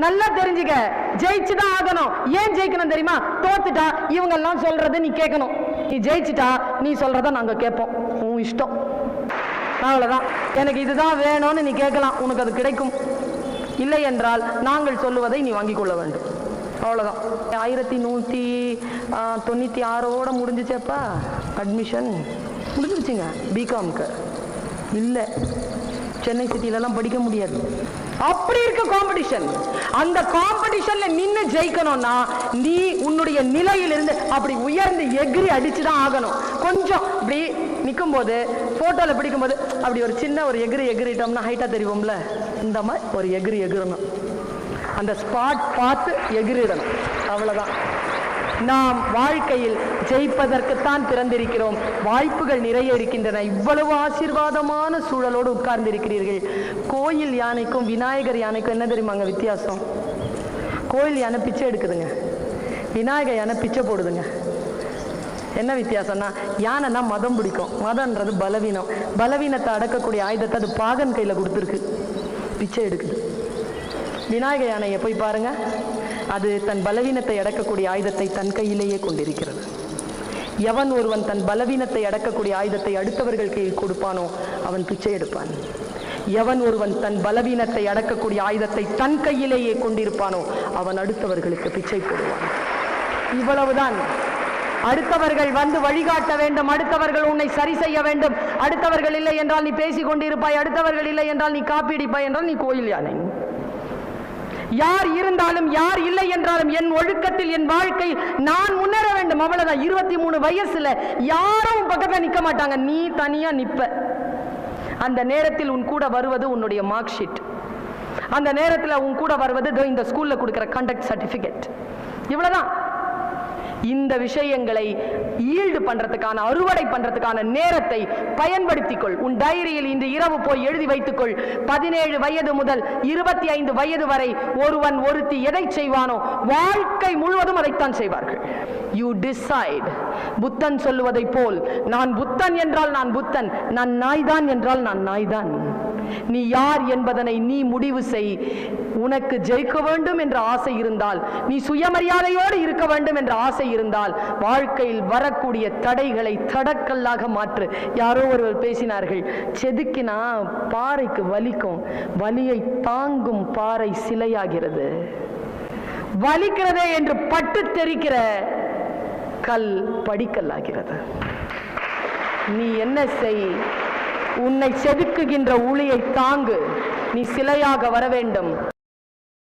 நல்லா தெரிஞ்சுக்க, ஜெயிச்சுதான் ஆகணும். ஏன் ஜெயிக்கணும் தெரியுமா? தோத்துட்டா இவங்க எல்லாம் சொல்றதை நீ கேட்கணும். நீ ஜெயிச்சுட்டா நீ சொல்றத நாங்க கேட்போம். உன் இஷ்டம், அவ்வளவுதான். எனக்கு இதுதான் வேணும்னு நீ கேட்கலாம், உனக்கு அது கிடைக்கும். இல்லை என்றால் நாங்கள் சொல்லுவதை நீ வாங்கிக் கொள்ள வேண்டும். அவ்வளோதான். 1196 முடிஞ்சிச்சப்பா அட்மிஷன் முடிஞ்சிருச்சுங்க பிகாம்க்கு. இல்லை, சென்னை சிட்டிலலாம் படிக்க முடியாது. அப்படி இருக்க காம்படிஷன். அந்த காம்படிஷன்ல நின்று ஜெயிக்கணும்னா நீ உன்னுடைய நிலையிலிருந்து அப்படி உயர்ந்து எகிரி அடிச்சுதான் ஆகணும். கொஞ்சம் இப்படி நிற்கும் போது போட்டோல பிடிக்கும் போது அப்படி ஒரு சின்ன ஒரு எகிரிட்டோம்னா ஹைட்டா தெரியும்ல, இந்த மாதிரி ஒரு எகிரணும். அந்த ஸ்பாட் பார்த்து எகிரிடணும். அவ்வளவுதான். நாம் வாழ்க்கையில் ஜெயிப்பதற்குத்தான் பிறந்திருக்கிறோம். வாய்ப்புகள் நிறைய இருக்கின்றன. இவ்வளவு ஆசீர்வாதமான சூழலோடு உட்கார்ந்து இருக்கிறீர்கள். கோயில் யானைக்கும் விநாயகர் யானைக்கும் என்ன தெரியுமாங்க வித்தியாசம்? கோயில் யானை பிச்சை எடுக்குதுங்க, விநாயகர் யானை பிச்சை போடுதுங்க. என்ன வித்தியாசம்னா, யானைனா மதம் பிடிக்கும், மதம்ன்றது பலவீனம். பலவீனத்தை அடக்கக்கூடிய ஆயுதத்தை அது பாகன் கையில கொடுத்துருக்கு, பிச்சை எடுக்குது. விநாயகர் யானையை போய் பாருங்க, அது தன் பலவீனத்தை அடக்கக்கூடிய ஆயுதத்தை தன் கையிலேயே கொண்டிருக்கிறது. எவன் ஒருவன் தன் பலவீனத்தை அடக்கக்கூடிய ஆயுதத்தை அடுத்தவர்கள் கையில் கொடுப்பானோ அவன் பிச்சை எடுப்பான். எவன் ஒருவன் தன் பலவீனத்தை அடக்கக்கூடிய ஆயுதத்தை தன் கையிலேயே கொண்டிருப்பானோ அவன் அடுத்தவர்களுக்கு பிச்சை போடுவான். இவ்வளவுதான். அடுத்தவர்கள் வந்து வழிகாட்ட வேண்டும், அடுத்தவர்கள் உன்னை சரி செய்ய வேண்டும். அடுத்தவர்கள் இல்லை என்றால் நீ பேசிக் கொண்டிருப்பாய், அடுத்தவர்கள் இல்லை என்றால் நீ காப்பீடிப்பாய் என்றால் நீ கோயில் யானை. யார் இருந்தாலும் யார் இல்லை என்றாலும் என் ஒழுக்கத்தில் என் வாழ்க்கை நான் முன்னேற வேண்டும், அவ்வளவுதான். 23 வயசுல யாரும் பக்கத்துல நிக்க மாட்டாங்க, நீ தனியா நிப்ப. அந்த நேரத்தில் உன் கூட வருவது உன்னுடைய மார்க் ஷீட். அந்த நேரத்தில் உன் கூட வருவது இந்த ஸ்கூல்ல கொடுக்கிற கண்டக்ட் சர்டிபிகேட். இவ்வளவுதான். இந்த விஷயங்களை ஈல்டு பண்றதுக்கான, அறுவடை பண்றதுக்கான நேரத்தை பயன்படுத்திக்கொள். உன் டைரியில் இன்று இரவு போய் எழுதி வைத்துக்கொள். 17 வயது முதல் 25 வயது வரை ஒருவன் ஒருத்தி எதை செய்வானோ வாழ்க்கை முழுவதும் அதைத்தான் செய்வார்கள். You decide. புத்தன் சொல்லுவதை போல், நான் புத்தன் என்றால் நான் புத்தன், நான் நாய்தான் என்றால் நான் நாய்தான். நீ யார் என்பதனை நீ முடிவு செய். உனக்கு ஜெயிக்க வேண்டும் என்ற ஆசை இருந்தால், நீ சுயமரியாதையோடு இருக்க வேண்டும் என்ற ஆசை இருந்தால், வாழ்க்கையில் வரக்கூடிய தடைகளை தடக்கல்லாக மாற்று. யாரோ ஒருவர் பேசினார்கள், செதுக்கினா பாறைக்கு வலிக்கும், வலியை தாங்கும் பாறை சிலையாகிறது. வலிக்கிறதே என்று பட்டு தெரிக்கிற கல் படிக்கல்லாகிறது. நீ என்ன செய்? உன்னை செதுக்குகின்ற உளியை தாங்கு. நீ சிலையாக வர வேண்டும்.